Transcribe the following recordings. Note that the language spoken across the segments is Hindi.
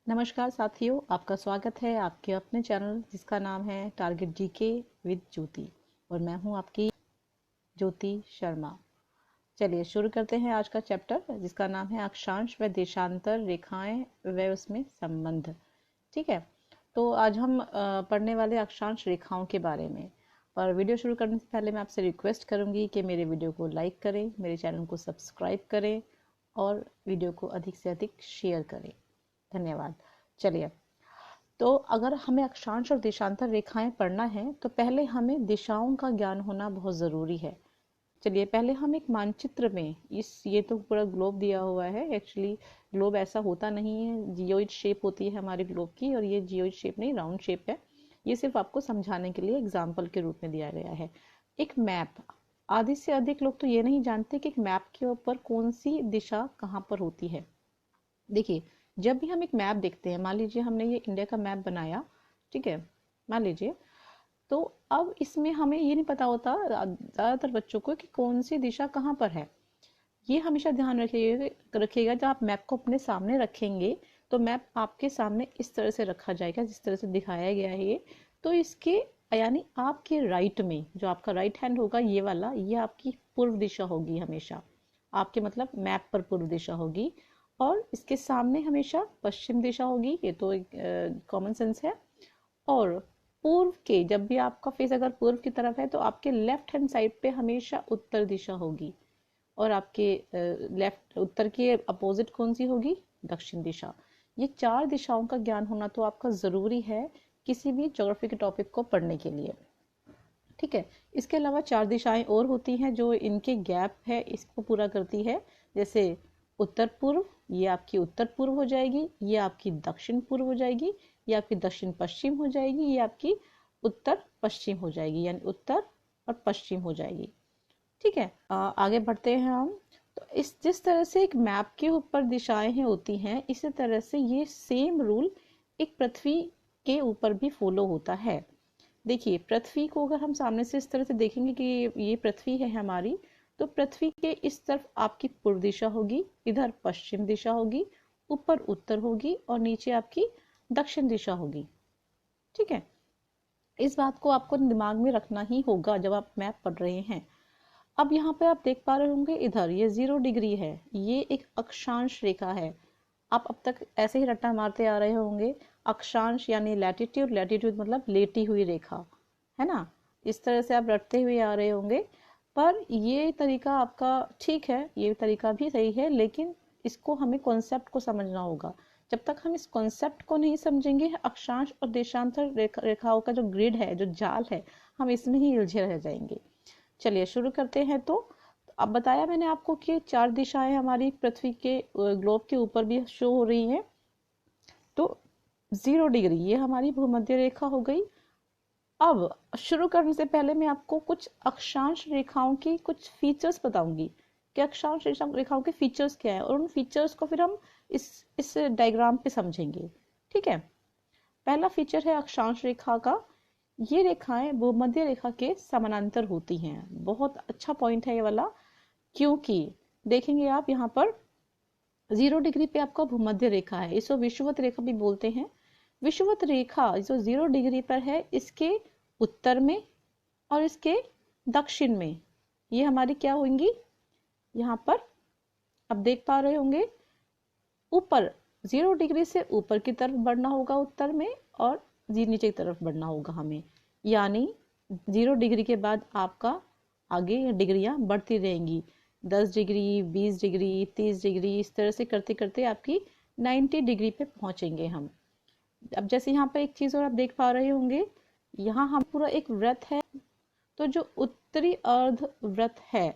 नमस्कार साथियों, आपका स्वागत है आपके अपने चैनल जिसका नाम है टारगेट जीके विद ज्योति। और मैं हूं आपकी ज्योति शर्मा। चलिए शुरू करते हैं आज का चैप्टर जिसका नाम है अक्षांश व देशांतर रेखाएं व उसमें संबंध। ठीक है, तो आज हम पढ़ने वाले अक्षांश रेखाओं के बारे में। और वीडियो शुरू करने से पहले मैं आपसे रिक्वेस्ट करूंगी कि मेरे वीडियो को लाइक करें, मेरे चैनल को सब्सक्राइब करें और वीडियो को अधिक से अधिक शेयर करें। धन्यवाद। चलिए, तो अगर हमें अक्षांश और देशांतर रेखाएं पढ़ना है तो पहले हमें दिशाओं का ज्ञान होना बहुत ज़रूरी है। चलिए पहले हम एक मानचित्र में ये तो पूरा ग्लोब दिया हुआ है। एक्चुअली ग्लोब ऐसा होता नहीं है, जियोइड शेप होती है हमारे ग्लोब की, और ये जियोइड शेप नहीं, राउंड शेप है। ये सिर्फ आपको समझाने के लिए एग्जाम्पल के रूप में दिया गया है। एक मैप, आधे से अधिक लोग तो ये नहीं जानते कि एक मैप के ऊपर कौन सी दिशा कहाँ पर होती है। देखिए, जब भी हम एक मैप देखते हैं, मान लीजिए हमने ये इंडिया का मैप बनाया, ठीक है, मान लीजिए, तो अब इसमें हमें ये नहीं पता होता ज़्यादातर बच्चों को कि कौन सी दिशा कहाँ पर है। ये हमेशा ध्यान रखिएगा जब आप मैप को अपने सामने रखेंगे तो मैप आपके सामने इस तरह से रखा जाएगा जिस तरह से दिखाया गया है ये। तो इसके यानी आपके राइट में जो आपका राइट हैंड होगा ये वाला, ये आपकी पूर्व दिशा होगी हमेशा। आपके मतलब मैप पर पूर्व दिशा होगी, और इसके सामने हमेशा पश्चिम दिशा होगी। ये तो एक कॉमन सेंस है। और पूर्व के, जब भी आपका फेस अगर पूर्व की तरफ है तो आपके लेफ्ट हैंड साइड पे हमेशा उत्तर दिशा होगी, और आपके लेफ्ट उत्तर की अपोजिट कौन सी होगी? दक्षिण दिशा। ये चार दिशाओं का ज्ञान होना तो आपका ज़रूरी है किसी भी ज्योग्राफी के टॉपिक को पढ़ने के लिए। ठीक है, इसके अलावा चार दिशाएं और होती हैं जो इनके गैप है इसको पूरा करती है। जैसे उत्तर पूर्व, ये आपकी उत्तर पूर्व हो जाएगी, ये आपकी दक्षिण पूर्व हो जाएगी, ये आपकी दक्षिण पश्चिम हो जाएगी, ये आपकी उत्तर पश्चिम हो जाएगी, यानी उत्तर और पश्चिम हो जाएगी। ठीक है, आगे बढ़ते हैं हम। तो इस जिस तरह से एक मैप के ऊपर दिशाएं होती हैं, इसी तरह से ये सेम रूल एक पृथ्वी के ऊपर भी फॉलो होता है। देखिए, पृथ्वी को अगर हम सामने से इस तरह से देखेंगे कि ये पृथ्वी है हमारी, तो पृथ्वी के इस तरफ आपकी पूर्व दिशा होगी, इधर पश्चिम दिशा होगी, ऊपर उत्तर होगी और नीचे आपकी दक्षिण दिशा होगी। ठीक है, इस बात को आपको दिमाग में रखना ही होगा जब आप मैप पढ़ रहे हैं। अब यहाँ पे आप देख पा रहे होंगे, इधर ये 0 डिग्री है, ये एक अक्षांश रेखा है। आप अब तक ऐसे ही रट्टा मारते आ रहे होंगे। अक्षांश यानी लैटिट्यूड, लैटिट्यूड मतलब लेटी हुई रेखा, है ना। इस तरह से आप रटते हुए आ रहे होंगे। पर ये तरीका आपका ठीक है, ये तरीका भी सही है, लेकिन इसको हमें कॉन्सेप्ट को समझना होगा। जब तक हम इस कॉन्सेप्ट को नहीं समझेंगे, अक्षांश और देशांतर रेखाओं का जो ग्रिड है, जो जाल है, हम इसमें ही उलझे रह जाएंगे। चलिए शुरू करते हैं। तो अब बताया मैंने आपको कि चार दिशाएं हमारी पृथ्वी के ग्लोब के ऊपर भी शो हो रही हैं। तो 0 डिग्री ये हमारी भूमध्य रेखा हो गई। अब शुरू करने से पहले मैं आपको कुछ अक्षांश रेखाओं की कुछ फीचर्स बताऊंगी कि अक्षांश रेखाओं के फीचर्स क्या है, और उन फीचर्स को फिर हम इस डायग्राम पे समझेंगे। ठीक है, पहला फीचर है अक्षांश रेखा का, ये रेखाएं भूमध्य रेखा के समानांतर होती हैं। बहुत अच्छा पॉइंट है ये वाला, क्योंकि देखेंगे आप यहाँ पर 0 डिग्री पे आपका भूमध्य रेखा है, इसको विषुवत रेखा भी बोलते हैं। विषुवत रेखा जो 0 डिग्री पर है, इसके उत्तर में और इसके दक्षिण में ये हमारी क्या होंगी, यहाँ पर आप देख पा रहे होंगे। ऊपर 0 डिग्री से ऊपर की तरफ बढ़ना होगा उत्तर में, और नीचे की तरफ बढ़ना होगा हमें, यानी 0 डिग्री के बाद आपका आगे डिग्रियां बढ़ती रहेंगी। 10 डिग्री, 20 डिग्री, 30 डिग्री, इस तरह से करते करते आपकी 90 डिग्री पे पहुंचेंगे हम। अब जैसे यहाँ पे एक चीज और आप देख पा रहे होंगे, यहाँ हम पूरा एक वृत्त है, तो जो उत्तरी अर्ध वृत्त है,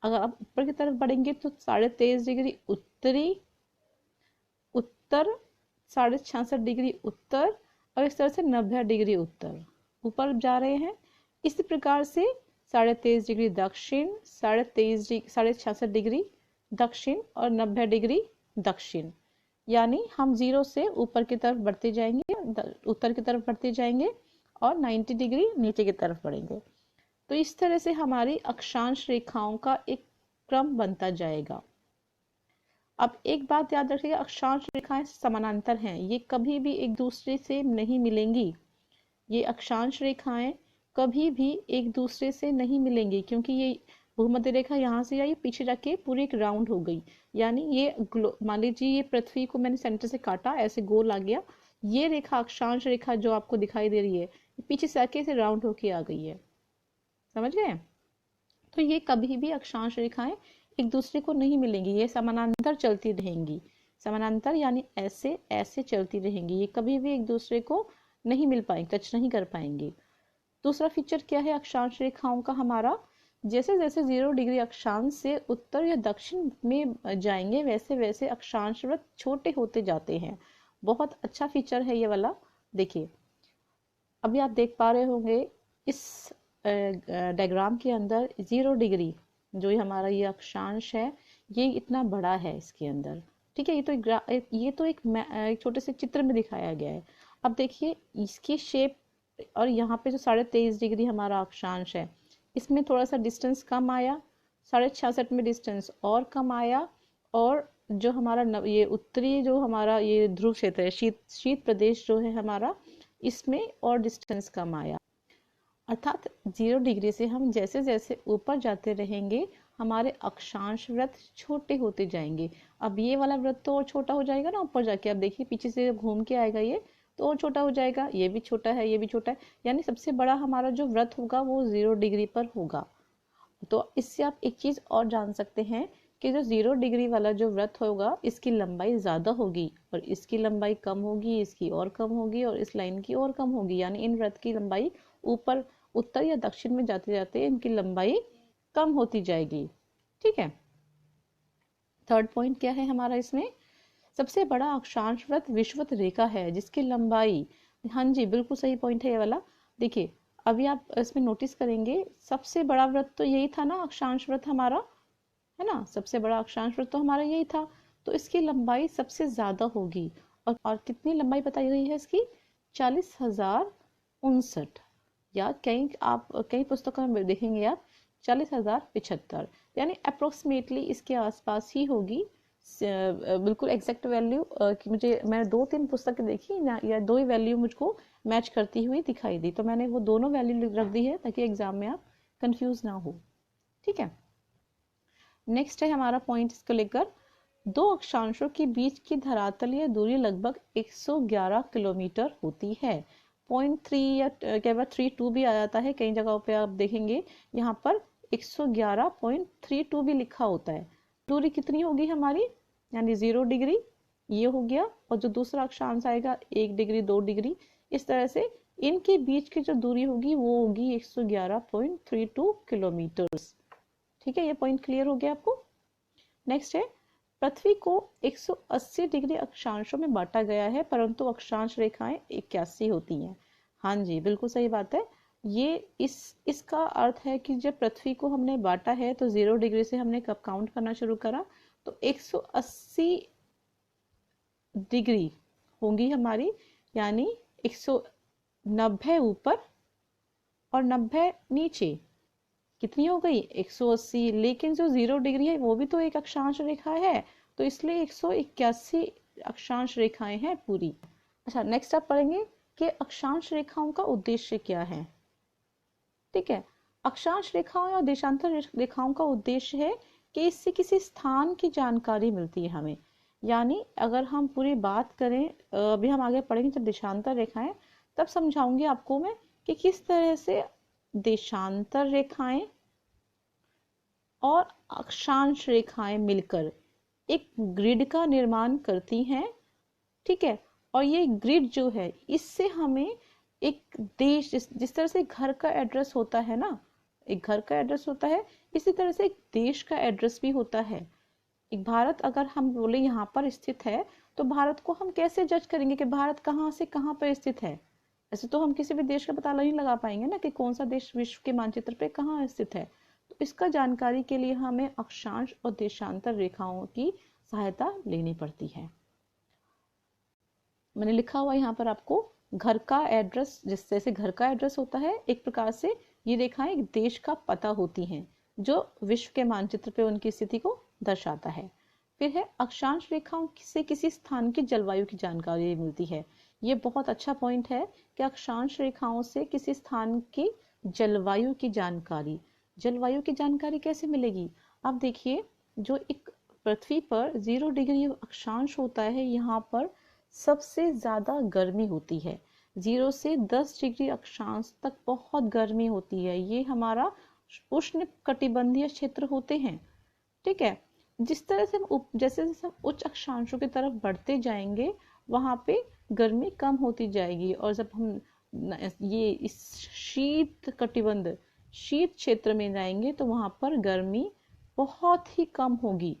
अगर आप ऊपर की तरफ बढ़ेंगे तो 23.5 डिग्री उत्तरी, उत्तर 66.5 डिग्री उत्तर, और इस तरह से 90 डिग्री उत्तर ऊपर जा रहे हैं। इसी प्रकार से 23.5 डिग्री दक्षिण, 66 डिग्री दक्षिण और 90 डिग्री दक्षिण, यानी हम 0 से ऊपर की तरफ बढ़ते जाएंगे, उत्तर की तरफ बढ़ते जाएंगे, और 90 डिग्री नीचे की तरफ बढ़ेंगे। तो इस तरह से हमारी अक्षांश रेखाओं का एक क्रम बनता जाएगा। अब एक बात याद रखिएगा, अक्षांश रेखाएं समानांतर हैं, ये कभी भी एक दूसरे से नहीं मिलेंगी। ये अक्षांश रेखाएं कभी भी एक दूसरे से नहीं मिलेंगी, क्योंकि ये भूमध्य रेखा यहाँ से आई, पीछे जाके पूरी एक राउंड हो गई। यानी ये मान लीजिए ये पृथ्वी को मैंने सेंटर से काटा, ऐसे गोल आ गया, ये रेखा अक्षांश रेखा जो आपको दिखाई दे रही है, पीछे से आके ऐसे राउंड होके आ गई है। समझ गए? तो ये कभी भी अक्षांश रेखाएं एक दूसरे को नहीं मिलेंगी, ये समानांतर चलती रहेंगी। समानांतर यानी ऐसे ऐसे चलती रहेंगी, ये कभी भी एक दूसरे को नहीं मिल पाएंगे, टच नहीं कर पाएंगे। दूसरा फीचर क्या है अक्षांश रेखाओं का हमारा, जैसे जैसे 0 डिग्री अक्षांश से उत्तर या दक्षिण में जाएंगे वैसे वैसे अक्षांश वृत्त छोटे होते जाते हैं। बहुत अच्छा फीचर है ये वाला। देखिए अभी आप देख पा रहे होंगे इस डायग्राम के अंदर 0 डिग्री जो ये हमारा ये अक्षांश है, ये इतना बड़ा है इसके अंदर। ठीक है, ये तो एक छोटे से चित्र में दिखाया गया है। अब देखिए इसकी शेप, और यहाँ पे जो 23.5 डिग्री हमारा अक्षांश है, इसमें थोड़ा सा डिस्टेंस कम आया, 66.5 में डिस्टेंस और कम आया, और जो हमारा ये उत्तरी जो हमारा ये ध्रुव क्षेत्र है, शीत प्रदेश जो है हमारा, इसमें और डिस्टेंस कम आया। अर्थात 0 डिग्री से हम जैसे जैसे ऊपर जाते रहेंगे हमारे अक्षांश वृत्त छोटे होते जाएंगे। अब ये वाला वृत्त तो और छोटा हो जाएगा ना ऊपर जाके। अब देखिए पीछे से घूम के आएगा ये तो और छोटा हो जाएगा, ये भी छोटा है, ये भी छोटा है, यानी सबसे बड़ा हमारा जो वृत्त होगा वो 0 डिग्री पर होगा। तो इससे आप एक चीज और जान सकते हैं कि जो 0 डिग्री वाला जो वृत्त होगा इसकी लंबाई ज्यादा होगी, और इसकी लंबाई कम होगी, इसकी और कम होगी, और इस लाइन की और कम होगी। यानी इन वृत्त की लंबाई ऊपर उत्तर या दक्षिण में जाते जाते इनकी लंबाई कम होती जाएगी। ठीक है, थर्ड पॉइंट क्या है हमारा इसमें, सबसे बड़ा अक्षांश वृत्त विषुवत रेखा है जिसकी लंबाई, हाँ जी बिल्कुल सही पॉइंट है ये वाला। देखिए अभी आप इसमें नोटिस करेंगे सबसे बड़ा वृत्त तो यही था ना, अक्षांश वृत्त हमारा है ना, सबसे बड़ा अक्षांश वृत्त तो हमारा यही था, तो इसकी लंबाई सबसे ज्यादा होगी। और कितनी लंबाई बताई गई है इसकी, 40,059, या कई पुस्तकों में देखेंगे आप 40,075, यानी अप्रोक्सीमेटली इसके आसपास ही होगी। बिल्कुल एग्जैक्ट वैल्यू कि मैंने 2-3 पुस्तकें देखी ना, या 2 ही वैल्यू मुझको मैच करती हुई दिखाई दी, तो मैंने वो दोनों वैल्यू रख दी है ताकि एग्जाम में आप कंफ्यूज ना हो। ठीक है, नेक्स्ट है हमारा पॉइंट इसको लेकर, दो अक्षांशों के बीच की धरातलीय दूरी लगभग 111 किलोमीटर होती है। 0.3 या कई बार 32 भी आ जाता है, कई जगहों पे आप देखेंगे यहाँ पर 111.32 भी लिखा होता है। दूरी कितनी होगी हमारी, यानी 0 डिग्री ये हो गया, और जो दूसरा अक्षांश आएगा 1 डिग्री 2 डिग्री, इस तरह से इनके बीच की जो दूरी होगी वो होगी 111.32 किलोमीटर। ठीक है, ये पॉइंट क्लियर हो गया आपको। नेक्स्ट है, पृथ्वी को 180 डिग्री अक्षांशों में बांटा गया है परंतु अक्षांश रेखाएं 81 होती हैं। हाँ जी बिल्कुल सही बात है। ये इसका अर्थ है कि जब पृथ्वी को हमने बांटा है तो 0 डिग्री से हमने कब काउंट करना शुरू करा, तो 180 डिग्री होंगी हमारी, यानी 190 ऊपर और 90 नीचे, कितनी हो गई 180। लेकिन जो 0 डिग्री है वो भी तो एक अक्षांश रेखा है, तो इसलिए 181 अक्षांश रेखाएं हैं पूरी। अच्छा, नेक्स्ट आप पढ़ेंगे कि अक्षांश रेखाओं का उद्देश्य क्या है। ठीक है, अक्षांश रेखाओं या देशांतर रेखाओं का उद्देश्य है कि इससे किसी स्थान की जानकारी मिलती है हमें। यानी अगर हम पूरी बात करें, अभी हम आगे पढ़ेंगे जब देशांतर रेखाएं, तब समझाऊंगी आपको मैं कि किस तरह से देशांतर रेखाएं और अक्षांश रेखाएं मिलकर एक ग्रिड का निर्माण करती हैं। ठीक है, और ये ग्रिड जो है इससे हमें एक देश, जिस तरह से घर का एड्रेस होता है ना, एक घर का एड्रेस होता है, इसी तरह से एक देश का एड्रेस भी होता है। एक भारत अगर हम बोले यहाँ पर स्थित है, तो भारत को हम कैसे जज करेंगे कि भारत कहाँ से कहाँ पर स्थित है। ऐसे तो हम किसी भी देश का पता नहीं लगा पाएंगे ना कि कौन सा देश विश्व के मानचित्र पे कहाँ स्थित है। तो इसका जानकारी के लिए हमें अक्षांश और देशांतर रेखाओं की सहायता लेनी पड़ती है। मैंने लिखा हुआ यहाँ पर आपको, घर का एड्रेस, जिस जैसे घर का एड्रेस होता है, एक प्रकार से ये रेखाएं एक देश का पता होती हैं जो विश्व के मानचित्र पे उनकी स्थिति को दर्शाता है। फिर है अक्षांश रेखाओं से किसी स्थान की जलवायु की जानकारी मिलती है। ये बहुत अच्छा पॉइंट है कि अक्षांश रेखाओं से किसी स्थान की जलवायु की जानकारी। जलवायु की जानकारी कैसे मिलेगी? आप देखिए, जो एक पृथ्वी पर 0 डिग्री अक्षांश होता है, यहाँ पर सबसे ज्यादा गर्मी होती है। 0 से 10 डिग्री अक्षांश तक बहुत गर्मी होती है। ये हमारा उष्ण कटिबंधीय क्षेत्र होते हैं। ठीक है। जिस तरह से हम जैसे जैसे हम उच्च अक्षांशों की तरफ बढ़ते जाएंगे, वहां पे गर्मी कम होती जाएगी, और जब हम ये इस शीत कटिबंध शीत क्षेत्र में जाएंगे तो वहां पर गर्मी बहुत ही कम होगी।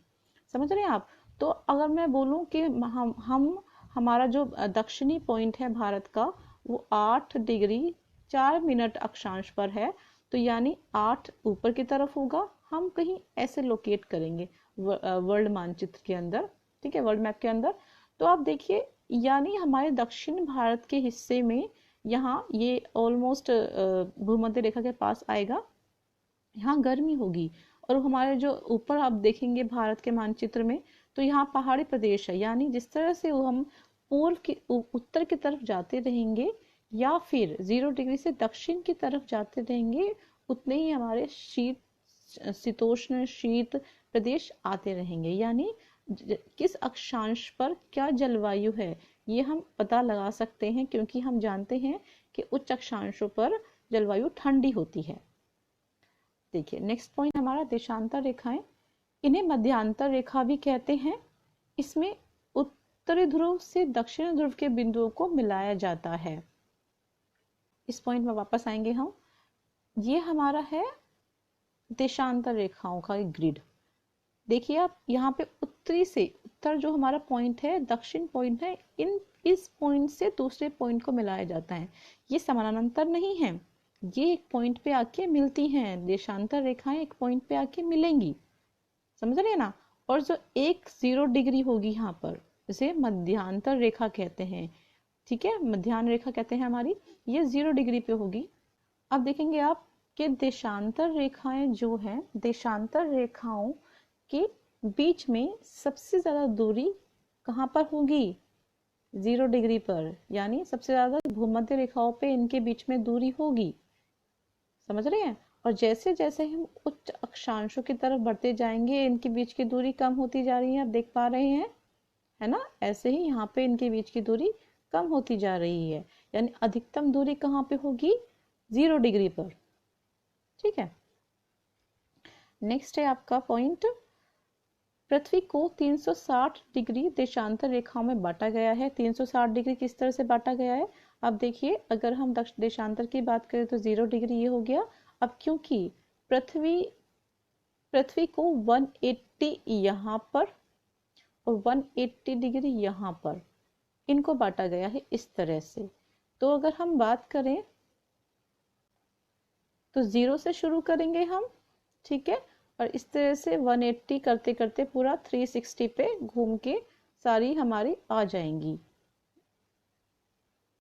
समझ रहे हैं आप? तो अगर मैं बोलूं कि हम हमारा जो दक्षिणी पॉइंट है भारत का, वो 8 डिग्री 4 मिनट अक्षांश पर है, तो यानी 8 ऊपर की तरफ होगा। हम कहीं ऐसे लोकेट करेंगे वर्ल्ड मानचित्र के अंदर, ठीक है, वर्ल्ड मैप के अंदर। तो आप देखिए, यानी हमारे दक्षिण भारत के हिस्से में यहाँ ये ऑलमोस्ट भूमध्य रेखा के पास आएगा, यहाँ गर्मी होगी। और हमारे जो ऊपर आप देखेंगे भारत के मानचित्र में, तो यहाँ पहाड़ी प्रदेश है। यानी जिस तरह से हम पूर्व की उत्तर की तरफ जाते रहेंगे, या फिर 0 डिग्री से दक्षिण की तरफ जाते रहेंगे, उतने ही हमारे शीतोष्ण शीत प्रदेश आते रहेंगे। यानी किस अक्षांश पर क्या जलवायु है, ये हम पता लगा सकते हैं, क्योंकि हम जानते हैं कि उच्च अक्षांशों पर जलवायु ठंडी होती है। देखिए, नेक्स्ट पॉइंट हमारा देशांतर रेखाएं। इन्हें मध्यांतर रेखा भी कहते हैं। इसमें उत्तरी ध्रुव से दक्षिण ध्रुव के बिंदुओं को मिलाया जाता है। इस पॉइंट में वापस आएंगे हम। ये हमारा है देशांतर रेखाओं का एक ग्रिड। देखिए आप, यहाँ पे उत्तरी से उत्तर जो हमारा पॉइंट है, दक्षिण पॉइंट है, इस पॉइंट से दूसरे पॉइंट को मिलाया जाता है। ये समानांतर नहीं है, ये एक पॉइंट पे आके मिलती हैं। देशांतर रेखाएं एक पॉइंट पे आके मिलेंगी, समझ रहे हैं ना? और जो एक 0 डिग्री होगी यहाँ पर, इसे मध्यांतर रेखा कहते हैं। ठीक है, मध्यान्ह रेखा कहते हैं हमारी, ये 0 डिग्री पे होगी। अब देखेंगे आप कि देशांतर रेखाएं जो हैं, देशांतर रेखाओं के बीच में सबसे ज्यादा दूरी कहाँ पर होगी? 0 डिग्री पर। यानी सबसे ज्यादा भूमध्य रेखाओं पे इनके बीच में दूरी होगी, समझ रहे हैं? और जैसे जैसे हम उच्च अक्षांशों की तरफ बढ़ते जाएंगे, इनके बीच की दूरी कम होती जा रही है, आप देख पा रहे हैं, है ना? ऐसे ही यहाँ पे इनके बीच की दूरी कम होती जा रही है। यानी अधिकतम दूरी कहाँ पे होगी? 0 डिग्री पर। ठीक है। नेक्स्ट है आपका पॉइंट, पृथ्वी को 360 डिग्री देशांतर रेखाओं में बांटा गया है। 360 डिग्री किस तरह से बांटा गया है? अब देखिए, अगर हम देशांतर की बात करें तो 0 डिग्री ये हो गया। अब क्योंकि पृथ्वी को 180 यहाँ पर और 180 डिग्री यहाँ पर, इनको बांटा गया है इस तरह से। तो अगर हम बात करें तो 0 से शुरू करेंगे हम, ठीक है, और इस तरह से 180 करते करते पूरा 360 पे घूम के सारी हमारी आ जाएंगी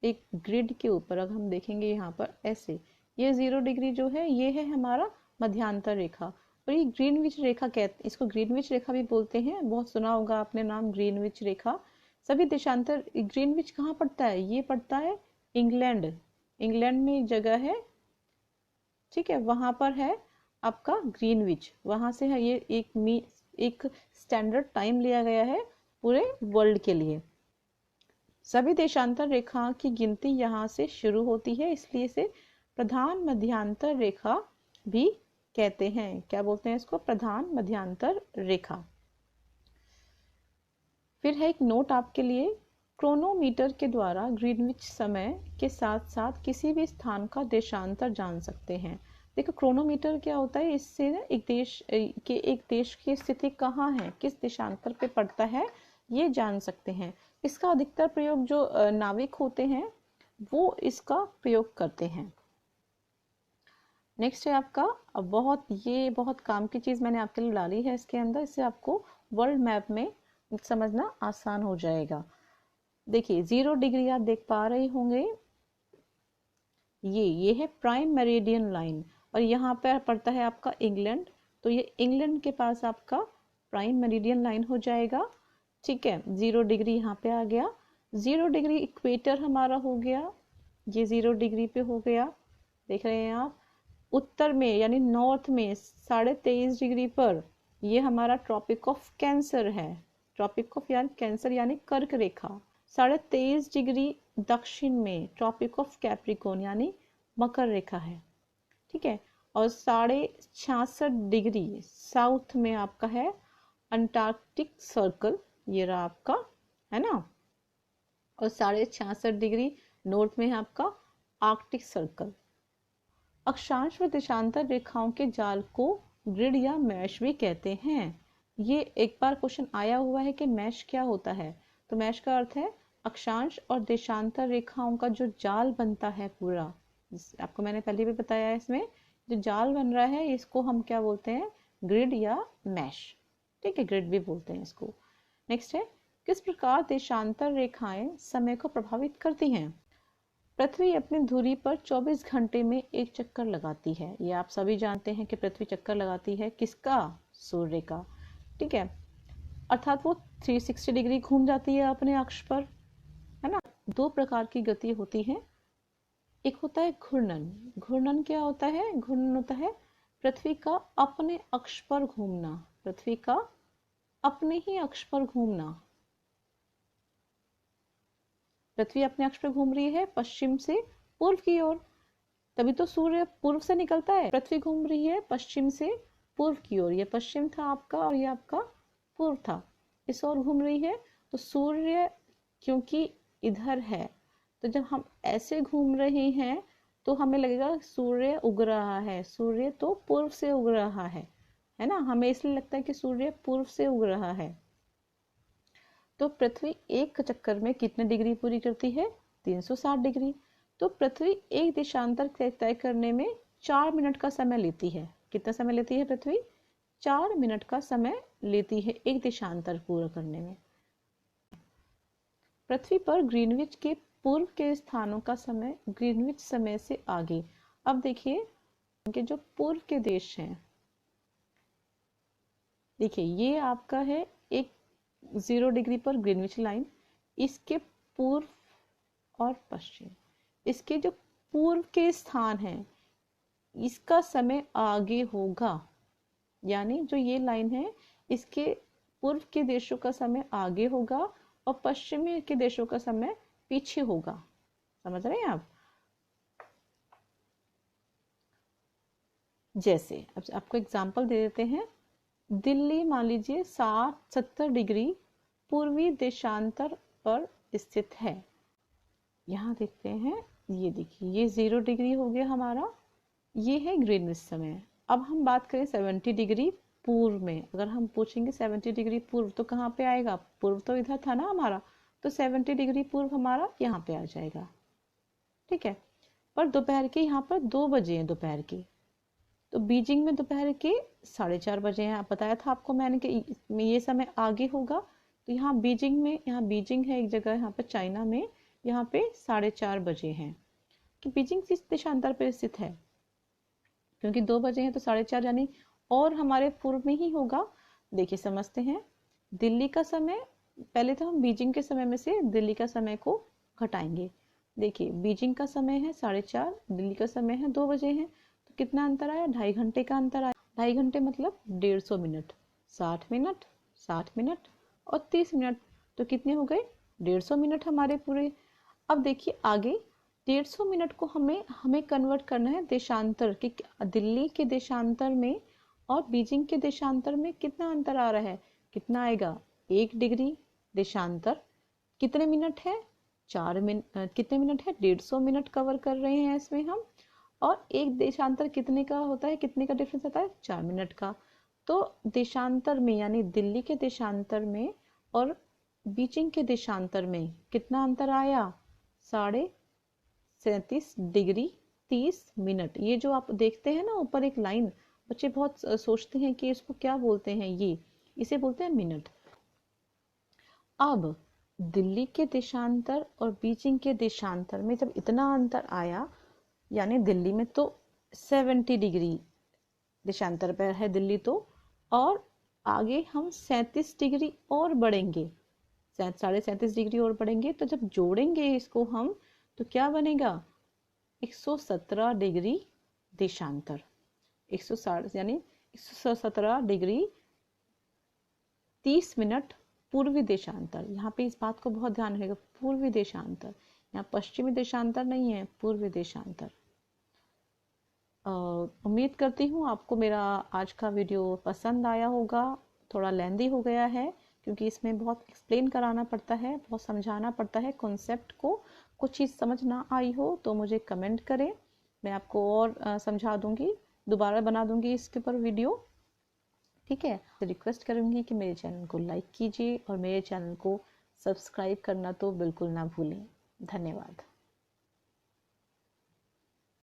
एक ग्रिड के ऊपर। अगर हम देखेंगे यहाँ पर ऐसे, ये 0 डिग्री जो है, ये है हमारा मध्यांतर रेखा। और ये ग्रीनविच रेखा कहते, इसको ग्रीनविच रेखा भी बोलते हैं। बहुत सुना होगा आपने नाम ग्रीनविच रेखा। सभी देशांतर, ग्रीनविच कहाँ पड़ता है? ये पड़ता है इंग्लैंड। इंग्लैंड में एक जगह है, ठीक है, वहां पर है आपका ग्रीनविच। वहां से है ये एक स्टैंडर्ड टाइम लिया गया है पूरे वर्ल्ड के लिए। सभी देशांतर रेखा की गिनती यहाँ से शुरू होती है, इसलिए इसे प्रधान मध्यांतर रेखा भी कहते हैं। क्या बोलते हैं इसको? प्रधान मध्यांतर रेखा। फिर है एक नोट आपके लिए, क्रोनोमीटर के द्वारा ग्रीनविच समय के साथ साथ किसी भी स्थान का देशांतर जान सकते हैं। देखो, क्रोनोमीटर क्या होता है? इससे एक देश की स्थिति कहाँ है, किस देशांतर पे पड़ता है, ये जान सकते हैं। इसका अधिकतर प्रयोग जो नाविक होते हैं वो इसका प्रयोग करते हैं। नेक्स्ट है आपका, ये बहुत काम की चीज मैंने आपके लिए डाली है इसके अंदर, इससे आपको वर्ल्ड मैप में समझना आसान हो जाएगा। देखिए, 0 डिग्री आप देख पा रहे होंगे, ये है प्राइम मेरिडियन लाइन, और यहाँ पर पड़ता है आपका इंग्लैंड। तो ये इंग्लैंड के पास आपका प्राइम मेरिडियन लाइन हो जाएगा। ठीक है, 0 डिग्री यहाँ पे आ गया। 0 डिग्री इक्वेटर हमारा हो गया, ये 0 डिग्री पे हो गया, देख रहे हैं आप। उत्तर में यानी नॉर्थ में 23.5 डिग्री पर ये हमारा ट्रॉपिक ऑफ कैंसर है। ट्रॉपिक ऑफ यानी कैंसर यानी कर्क रेखा। 23.5 डिग्री दक्षिण में ट्रॉपिक ऑफ कैप्रिकॉर्न यानी मकर रेखा है। ठीक है, और 66.5 डिग्री साउथ में आपका है अंटार्कटिक सर्कल, ये रहा आपका, है ना। और 66.5 डिग्री नॉर्थ में है आपका आर्कटिक सर्कल। अक्षांश व देशांतर रेखाओं के जाल को ग्रिड या मैश भी कहते हैं। ये एक बार क्वेश्चन आया हुआ है कि मैश क्या होता है। तो मैश का अर्थ है अक्षांश और देशांतर रेखाओं का जो जाल बनता है पूरा, आपको मैंने पहले भी बताया है, इसमें जो जाल बन रहा है इसको हम क्या बोलते हैं, ग्रिड या मैश। ठीक है, ग्रिड भी बोलते हैं इसको। नेक्स्ट है, किस प्रकार देशांतर रेखाएं समय को प्रभावित करती हैं। पृथ्वी अपनी धुरी पर 24 घंटे में एक चक्कर लगाती है। ये आप सभी जानते हैं कि पृथ्वी चक्कर लगाती है किसका, सूर्य का। ठीक है, अर्थात वो 360 डिग्री घूम जाती है अपने अक्ष पर, है ना। 2 प्रकार की गति होती है, एक होता है घूर्णन। घूर्णन क्या होता है, घूर्णन होता है पृथ्वी का अपने अक्ष पर घूमना, पृथ्वी का अपने ही अक्ष पर घूमना। पृथ्वी अपने अक्ष पर घूम रही है पश्चिम से पूर्व की ओर, तभी तो सूर्य पूर्व से निकलता है। पृथ्वी घूम रही है पश्चिम से पूर्व की ओर, ये पश्चिम था आपका और ये आपका पूर्व था, इस ओर घूम रही है। तो सूर्य क्योंकि इधर है, तो जब हम ऐसे घूम रहे हैं तो हमें लगेगा सूर्य उग रहा है, सूर्य तो पूर्व से उग रहा है ना। हमें इसलिए लगता है कि सूर्य पूर्व से उग रहा है। तो पृथ्वी एक चक्कर में कितने डिग्री पूरी करती है, 360 डिग्री। तो पृथ्वी एक देशांतर तय करने में 4 मिनट का समय लेती है। कितना समय लेती है पृथ्वी, 4 मिनट का समय लेती है एक देशांतर पूरा करने में। पृथ्वी पर ग्रीनविच के पूर्व के स्थानों का समय ग्रीनविच समय से आगे। अब देखिए उनके जो पूर्व के देश हैं, देखिए ये आपका है एक 0 डिग्री पर ग्रीनविच लाइन, इसके पूर्व और पश्चिम, इसके जो पूर्व के स्थान हैं इसका समय आगे होगा, यानी जो ये लाइन है इसके पूर्व के देशों का समय आगे होगा और पश्चिमी के देशों का समय पीछे होगा। समझ रहे हैं आप। जैसे अब आपको एग्जांपल दे देते हैं। दिल्ली मान लीजिए 70 डिग्री पूर्वी देशांतर पर स्थित है। यहाँ देखते हैं, ये देखिए ये 0 डिग्री हो गया हमारा, ये है ग्रीनविच समय। अब हम बात करें 70 डिग्री पूर्व में, अगर हम पूछेंगे 70 डिग्री पूर्व तो कहाँ पे आएगा, पूर्व तो इधर था ना हमारा, तो 70 डिग्री पूर्व हमारा यहाँ पे आ जाएगा। ठीक है, पर दोपहर के यहाँ पर 2 बजे हैं दोपहर के, तो बीजिंग में दोपहर के 4:30 बजे हैं। आप बताया था आपको मैंने कि ये समय आगे होगा। तो यहाँ बीजिंग में, यहाँ बीजिंग है एक जगह, यहाँ पर चाइना में, यहाँ पे 4:30 बजे हैं। कि बीजिंग किस देशांतर पर स्थित है, क्योंकि 2 बजे हैं तो 4:30 यानी और हमारे पूर्व में ही होगा। देखिए समझते हैं, दिल्ली का समय, पहले तो हम बीजिंग के समय में से दिल्ली का समय को घटाएंगे। देखिए बीजिंग का समय है 4:30, दिल्ली का समय है 2 बजे है, तो कितना अंतर आया, 2.5 घंटे का अंतर आया। 2.5 घंटे मतलब 150 मिनट, 60 मिनट, 60 मिनट और 30 मिनट, तो कितने हो गए, 150 मिनट हमारे पूरे। अब देखिए आगे 150 मिनट को हमें कन्वर्ट करना है देशांतर कि दिल्ली के देशांतर में और बीजिंग के देशांतर में कितना अंतर आ रहा है, कितना आएगा, 1 डिग्री देशांतर। कितने मिनट है, 4 मिनट, कितने मिनट है, 150 मिनट कवर कर रहे हैं इसमें हम। और एक देशांतर कितने का होता है, कितने का डिफरेंस आता है, 4 मिनट का। तो देशांतर में यानी दिल्ली के देशांतर में और बीजिंग के देशांतर में कितना अंतर आया, 37 डिग्री 30 मिनट। ये जो आप देखते हैं ना ऊपर एक लाइन, बच्चे बहुत सोचते हैं कि इसको क्या बोलते हैं, ये इसे बोलते हैं मिनट। अब दिल्ली के देशांतर और बीजिंग के देशांतर में जब इतना अंतर आया, यानी दिल्ली में तो 70 डिग्री देशांतर पर है दिल्ली तो, और आगे हम 37 डिग्री और बढ़ेंगे, 37.5 डिग्री और बढ़ेंगे, तो जब जोड़ेंगे इसको हम तो क्या बनेगा, 117 डिग्री देशांतर। 160 यानी 117 डिग्री 30 मिनट पूर्वी देशांतर। यहाँ पे इस बात को बहुत ध्यान रखेगा, पूर्वी देशांतर, यहाँ पश्चिमी देशांतर नहीं है, पूर्वी देशांतर। उम्मीद करती हूँ आपको मेरा आज का वीडियो पसंद आया होगा। थोड़ा लेंदी हो गया है क्योंकि इसमें बहुत एक्सप्लेन कराना पड़ता है, बहुत समझाना पड़ता है कॉन्सेप्ट को। कुछ चीज़ समझ ना आई हो तो मुझे कमेंट करें, मैं आपको और समझा दूंगी, दोबारा बना दूंगी इसके ऊपर वीडियो। ठीक है, रिक्वेस्ट करूंगी कि मेरे चैनल को लाइक कीजिए और मेरे चैनल को सब्सक्राइब करना तो बिल्कुल ना भूलें। धन्यवाद।